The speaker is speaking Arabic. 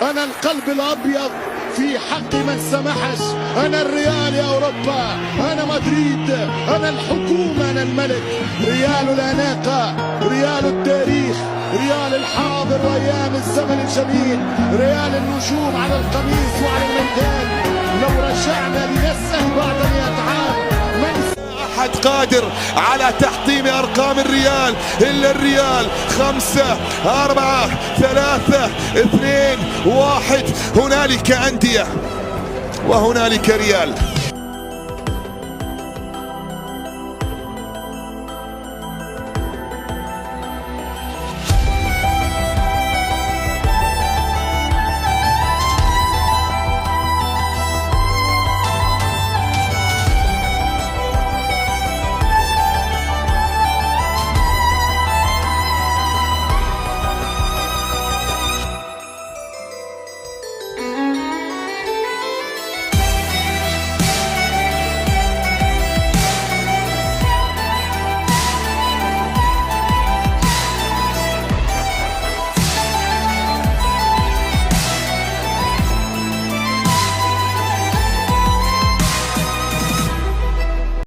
أنا القلب الأبيض في حق من سمحش. أنا الريال يا أوروبا، أنا مدريد، أنا الحكومة، أنا الملك. ريال الأناقة، ريال التاريخ، ريال الحاضر وأيام الزمن الجميل، ريال النجوم على القميص وعلى الميدان. لو رجعنا لنسأل بعد 100 عام من أحد قادر على تحطيم أرقام الريال إلا الريال. 5 4 3 2 1. هنالك أندية وهنالك ريال.